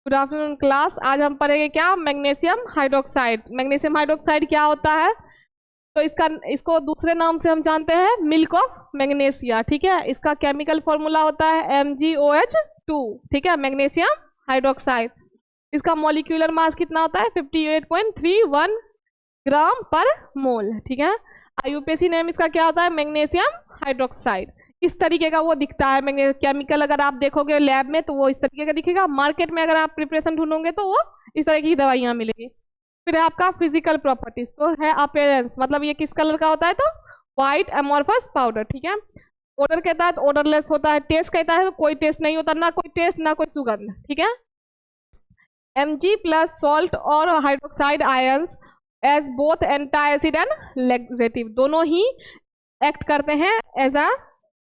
Good afternoon class. आज हम पढ़ेंगे क्या, मैग्नीशियम हाइड्रोक्साइड। मैग्नीशियम हाइड्रोक्साइड क्या होता है? तो इसको दूसरे नाम से हम जानते हैं मिल्क ऑफ मैग्नीशिया। ठीक है, इसका केमिकल फॉर्मूला होता है MgOH2। ठीक है, मैग्नीशियम हाइड्रोक्साइड। इसका मॉलिक्यूलर मास कितना होता है? 58.31 ग्राम पर मोल। ठीक है, IUPAC नेम इसका क्या होता है? Magnesium hydroxide. इस तरीके का वो दिखता है केमिकल। अगर आप देखोगे लैब में तो वो इस तरीके का दिखेगा। मार्केट में अगर आप प्रिपरेशन ढूंढोगे तो वो इस तरह की दवाइयाँ मिलेगी। फिर आपका फिजिकल प्रॉपर्टीज तो है अपीयरेंस, मतलब ये किस कलर का होता है? तो व्हाइट एमोर्फस पाउडर। ठीक है, ओडर कहता है तो ओडरलेस होता है। टेस्ट कहता है तो कोई टेस्ट नहीं होता, ना कोई टेस्ट ना कोई सुगंध। ठीक है, Mg प्लस सॉल्ट और hydroxide ions as both anti acid and laxative, दोनों ही एक्ट करते हैं एज अ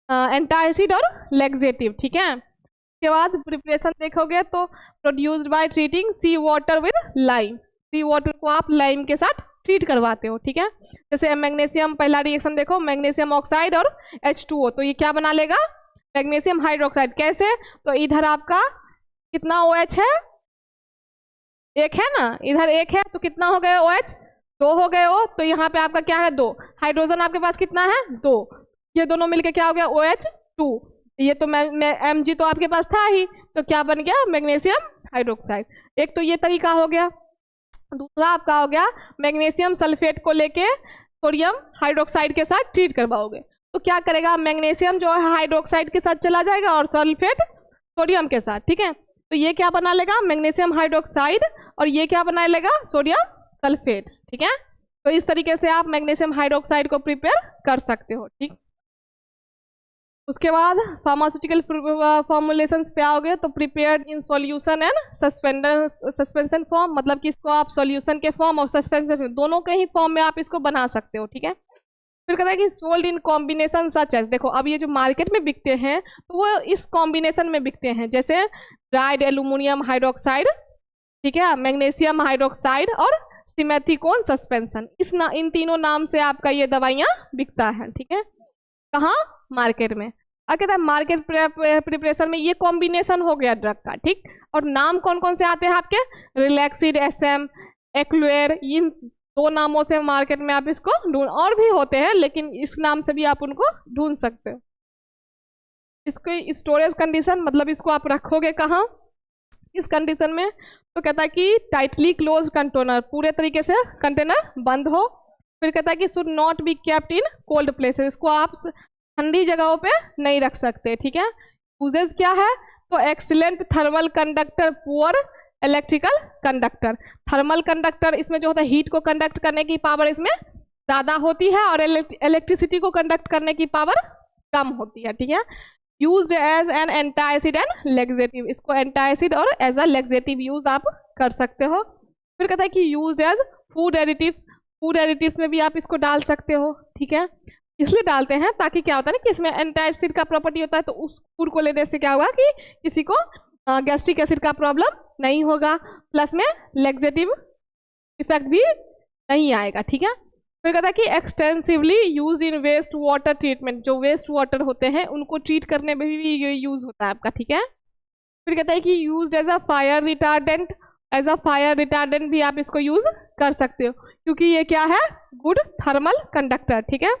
एंटी एसिड और लैक्सेटिव। ठीक है, उसके बाद प्रिपरेशन देखोगे तो produced by treating sea water with lime. Sea water को आप लाइम के साथ ट्रीट करवाते हो। ठीक है, जैसे मैग्नीशियम, पहला रिएक्शन देखो, मैग्नीशियम ऑक्साइड और H2O, तो ये क्या बना लेगा? Magnesium hydroxide. कैसे? तो इधर आपका कितना OH है? एक है ना, इधर एक है तो कितना हो गए OH? दो हो गए O। तो यहाँ पे आपका क्या है? दो। हाइड्रोजन आपके पास कितना है? दो। ये दोनों मिलके क्या हो गया? OH2। ये तो Mg तो आपके पास था ही, तो क्या बन गया? Magnesium hydroxide. एक तो ये तरीका हो गया। दूसरा आपका हो गया मैग्नीशियम सल्फेट को लेके सोडियम हाइड्रोक्साइड के साथ ट्रीट करवाओगे तो क्या करेगा? मैग्नीशियम जो है हाइड्रोक्साइड के साथ चला जाएगा और सल्फेट सोडियम के साथ। ठीक है, तो ये क्या बना लेगा? मैग्नीशियम हाइड्रोक्साइड, और ये क्या बना लेगा? Sodium sulphate. ठीक है, तो इस तरीके से आप मैग्नीशियम हाइड्रोक्साइड को प्रिपेयर कर सकते हो। ठीक, उसके बाद फार्मास्यूटिकल फॉर्मुलेशंस पे आओगे तो prepared in solution and suspension form, मतलब कि इसको आप सॉल्यूशन के फॉर्म और सस्पेंशन दोनों के ही फॉर्म में आप इसको बना सकते हो। ठीक है, फिर कहता है कि sold in combination such as, देखो अब ये जो मार्केट में बिकते हैं तो वो इस कॉम्बिनेशन में बिकते हैं, जैसे ड्राइड एल्यूमिनियम हाइड्रोक्साइड, ठीक है, मैग्नीशियम हाइड्रोक्साइड और सिमेथिकोन सस्पेंशन। इन तीनों नाम से आपका ये दवाइयाँ बिकता है। ठीक है, कहाँ? मार्केट में। और कहता है मार्केट प्रिपरेशन में ये कॉम्बिनेशन हो गया ड्रग का। ठीक, और नाम कौन कौन से आते हैं आपके? रिलैक्सिड, SM, एक्लुएर, इन दो नामों से मार्केट में आप इसको ढूंढ, और भी होते हैं लेकिन इस नाम से भी आप उनको ढूंढ सकते हो। इसको स्टोरेज कंडीशन, मतलब इसको आप रखोगे कहाँ, इस कंडीशन में? तो कहता है कि टाइटली क्लोज कंटेनर, पूरे तरीके से कंटेनर बंद हो। फिर कहता है कि should not be kept in cold places, इसको आप ठंडी जगहों पे नहीं रख सकते। ठीक है, यूजेज क्या है? तो excellent thermal conductor, poor electrical conductor. Thermal conductor, इसमें जो होता है हीट को कंडक्ट करने की पावर इसमें ज़्यादा होती है और इलेक्ट्रिसिटी को कंडक्ट करने की पावर कम होती है। ठीक है, use as an anti acid and laxative, इसको एंटी एसिड और एज अ लैक्सेटिव यूज आप कर सकते हो। फिर कहता है कि use as food additives, food additives में भी आप इसको डाल सकते हो। ठीक है, इसलिए डालते हैं ताकि क्या होता है ना कि इसमें एंटी एसिड का प्रॉपर्टी होता है, तो उस फूड को लेने से क्या होगा कि किसी को गैस्ट्रिक एसिड का प्रॉब्लम नहीं होगा, प्लस में लैक्सेटिव इफेक्ट भी नहीं आएगा। ठीक है, फिर कहता है कि extensively use in waste water treatment, जो वेस्ट वाटर होते हैं उनको ट्रीट करने में भी ये यूज होता है आपका। ठीक है, फिर कहता है कि use as a fire retardant, as a fire retardant भी आप इसको यूज कर सकते हो क्योंकि ये क्या है? Good thermal conductor. ठीक है,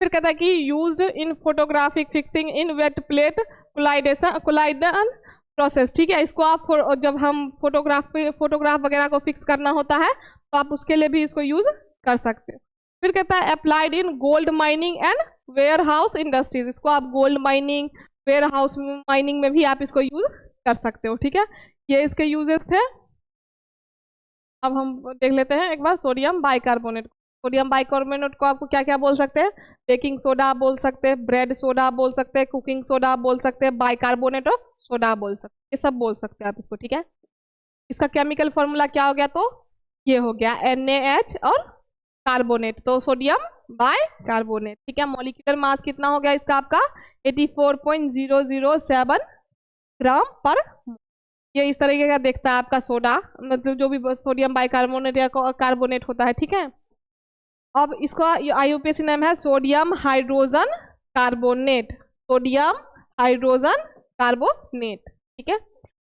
फिर कहता है कि use in photographic fixing in wet plate collodion process. ठीक है, इसको आप जब हम फोटोग्राफ वगैरह को फिक्स करना होता है तो आप उसके लिए भी इसको यूज कर सकते हो। फिर कहता है applied in gold mining and warehouse industries, इसको आप gold mining, warehouse mining में भी आप इसको यूज कर सकते हो। ठीक है, ये इसके यूजेस थे। अब हम देख लेते हैं एक बार सोडियम बाइकार्बोनेट। सोडियम बाइकार्बोनेट को आपको क्या क्या बोल सकते हैं? बेकिंग सोडा बोल सकते हैं, ब्रेड सोडा बोल सकते हैं, कुकिंग सोडा बोल सकते हैं, बाइकार्बोनेट ऑफ सोडा बोल सकते हैं, ये सब बोल सकते हैं आप इसको। ठीक है, इसका केमिकल फॉर्मूला क्या हो गया? तो ये हो गया NaH और कार्बोनेट, तो सोडियम बाइकार्बोनेट। ठीक है, मॉलिक्यूलर मास कितना हो गया इसका आपका? 84.007 ग्राम पर। ये इस तरीके का देखता है आपका सोडा, मतलब जो भी सोडियम बाइकार्बोनेट या कार्बोनेट होता है। ठीक है, अब इसका IUPAC नेम है sodium hydrogen carbonate, sodium hydrogen carbonate. ठीक है,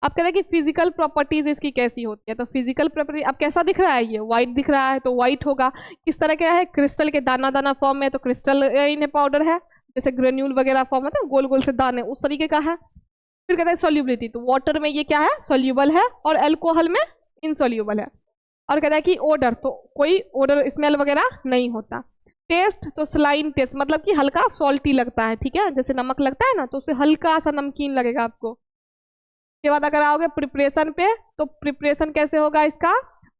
आप कह रहे हैं कि फिजिकल प्रॉपर्टीज इसकी कैसी होती है, तो फिजिकल प्रॉपर्टी अब कैसा दिख रहा है, ये व्हाइट दिख रहा है, तो व्हाइट होगा। किस तरह का है, क्रिस्टल के दाना दाना फॉर्म में, तो क्रिस्टल इन पाउडर है, जैसे ग्रेन्यूल वगैरह फॉर्म है, गोल गोल से दाने, उस तरीके का है। फिर कहते हैं सोल्यूबिलिटी, तो वाटर में ये क्या है, सोल्यूबल है, और अल्कोहल में इनसोल्यूबल है। और कहता है कि ओडर, तो कोई ओडर स्मेल वगैरह नहीं होता। टेस्ट, तो स्लाइन टेस्ट, मतलब कि हल्का सॉल्टी लगता है, ठीक है, जैसे नमक लगता है ना, तो उससे हल्का सा नमकीन लगेगा आपको। के बाद अगर आओगे प्रिपरेशन पे, तो प्रिपरेशन कैसे होगा इसका,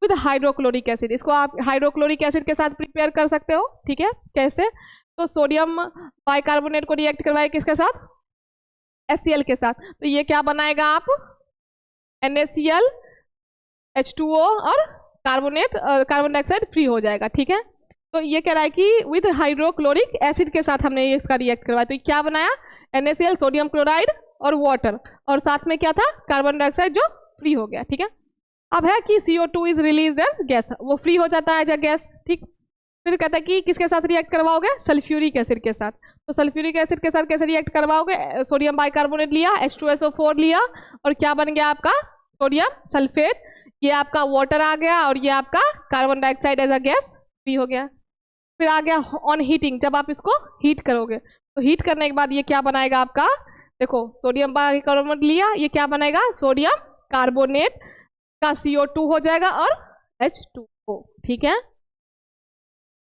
विद हाइड्रोक्लोरिक एसिड। इसको आप हाइड्रोक्लोरिक एसिड के साथ प्रिपेयर कर सकते हो, ठीक है। कैसे, तो सोडियम बाइकार्बोनेट को रिएक्ट करवाए किसके साथ, HCl के साथ, तो ये क्या बनाएगा आप, NaCl H2O और कार्बन डाइऑक्साइड फ्री हो जाएगा, ठीक है। तो ये कह रहा है कि विद हाइड्रोक्लोरिक एसिड के साथ हमने ये इसका रिएक्ट करवाया, तो क्या बनाया, NaCl सोडियम क्लोराइड और वाटर, और साथ में क्या था, कार्बन डाइऑक्साइड जो फ्री हो गया, ठीक है। अब है कि CO2 is release as gas, वो फ्री हो जाता है एज गैस, ठीक। फिर कहता है कि किसके साथ रिएक्ट करवाओगे, सल्फ्यूरिक एसिड के साथ। तो सल्फ्यूरिक एसिड के साथ कैसे रिएक्ट करवाओगे, सोडियम बाइकार्बोनेट लिया, H2SO4 लिया, और क्या बन गया आपका, सोडियम सल्फेट, ये आपका वाटर आ गया, और ये आपका carbon dioxide as a gas फ्री हो गया। फिर आ गया ऑन हीटिंग, जब आप इसको हीट करोगे, तो हीट करने के बाद ये क्या बनाएगा आपका, देखो सोडियम बाइकार्बोनेट लिया, ये क्या बनाएगा, सोडियम कार्बोनेट का CO2 हो जाएगा और H2O, ठीक है।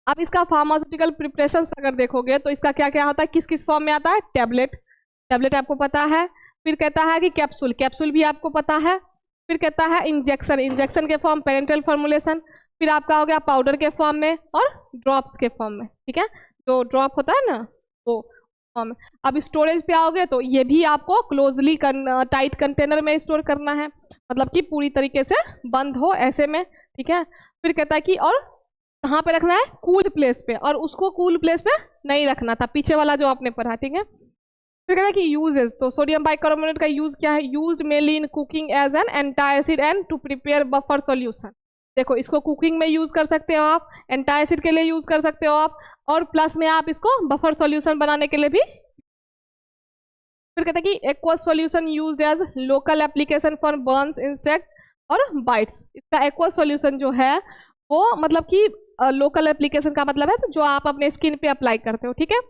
अब इसका फार्मास्यूटिकल प्रिपरेशन अगर देखोगे तो इसका क्या क्या होता है, किस किस फॉर्म में आता है, टैबलेट, टैबलेट आपको पता है। फिर कहता है कि कैप्सूल, कैप्सूल भी आपको पता है। फिर कहता है इंजेक्शन, इंजेक्शन के फॉर्म पेरेंटल फॉर्मुलेशन। फिर आपका हो गया पाउडर के फॉर्म में और ड्रॉप्स के फॉर्म में, ठीक है, जो ड्रॉप होता है ना वो फॉर्म में। अब स्टोरेज पे आओगे तो ये भी आपको क्लोजली टाइट कंटेनर में स्टोर करना है, मतलब कि पूरी तरीके से बंद हो ऐसे में, ठीक है। फिर कहता है कि और कहाँ पे रखना है, कूल प्लेस पे, और उसको कूल प्लेस पे नहीं रखना था, पीछे वाला जो आपने पढ़ा, ठीक है। फिर कहता है कि यूजेस, तो सोडियम बाइकार्बोनेट का यूज क्या है, used mainly in cooking as an antacid and to prepare buffer solution. देखो इसको कुकिंग में यूज कर सकते हो आप, एंटासिड के लिए यूज कर सकते हो आप, और प्लस में आप इसको बफर सॉल्यूशन बनाने के लिए भी। फिर कहते हैं कि aqueous solution used as local application for burns, insect और बाइट्स। इसका एक्वस सॉल्यूशन जो है वो मतलब कि लोकल एप्लीकेशन का मतलब है तो जो आप अपने स्किन पे अप्लाई करते हो, ठीक है।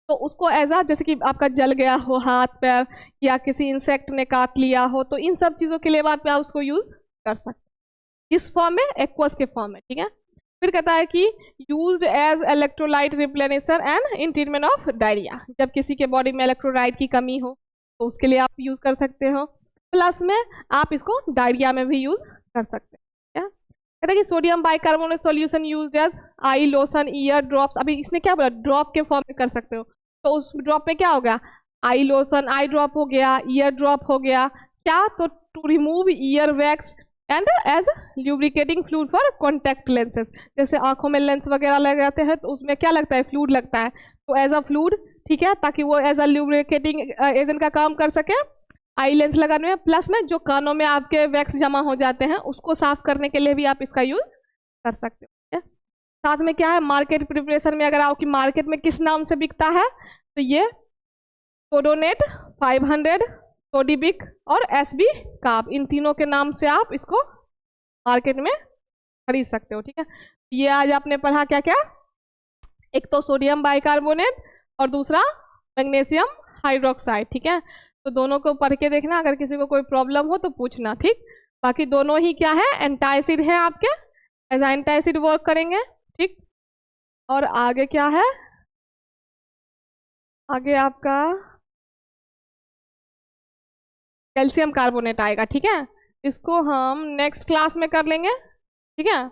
तो उसको एज आ, जैसे कि आपका जल गया हो हाथ पैर, या किसी इंसेक्ट ने काट लिया हो, तो इन सब चीज़ों के लिए आप उसको यूज कर सकते हैं, इस फॉर्म में, एक्वस के फॉर्म में, ठीक है। फिर कहता है कि used as electrolyte replenisher and in treatment of diarrhoea, जब किसी के बॉडी में इलेक्ट्रोलाइट की कमी हो तो उसके लिए आप यूज कर सकते हो। प्लस में आप इसको डायरिया में भी यूज कर सकते हैं। कहता है कि sodium bicarbonate solution used as eye lotion, ear drops. अभी इसने क्या बोला, ड्रॉप के फॉर्म में कर सकते हो, तो उस ड्रॉप में क्या हो गया, आई लोशन, आई ड्रॉप हो गया, ईयर ड्रॉप हो गया, क्या, तो to remove ear wax and as lubricating fluid for contact lenses. जैसे आंखों में लेंस वगैरह लग जाते हैं तो उसमें क्या लगता है, फ्लूइड लगता है, तो एज अ फ्लूइड, ठीक है, ताकि वो एज अ ल्यूब्रिकेटिंग एजेंट का काम कर सके आई लेंस लगाने में। प्लस में जो कानों में आपके वैक्स जमा हो जाते हैं उसको साफ करने के लिए भी आप इसका यूज कर सकते हो। साथ में क्या है, मार्केट प्रिपरेशन में अगर आओ कि मार्केट में किस नाम से बिकता है, तो ये कोडोनेट 500, सोडिबिक और SB काप, इन तीनों के नाम से आप इसको मार्केट में खरीद सकते हो, ठीक है। ये आज आपने पढ़ा क्या क्या, एक तो सोडियम बाइकार्बोनेट और दूसरा मैग्नीशियम हाइड्रोक्साइड, ठीक है। तो दोनों को पढ़ के देखना, अगर किसी को कोई प्रॉब्लम हो तो पूछना, ठीक। बाकी दोनों ही क्या है, एंटासिड है आपके, एज एंटासिड वर्क करेंगे, ठीक। और आगे क्या है, आगे आपका कैल्शियम कार्बोनेट आएगा, ठीक है। इसको हम नेक्स्ट क्लास में कर लेंगे, ठीक है।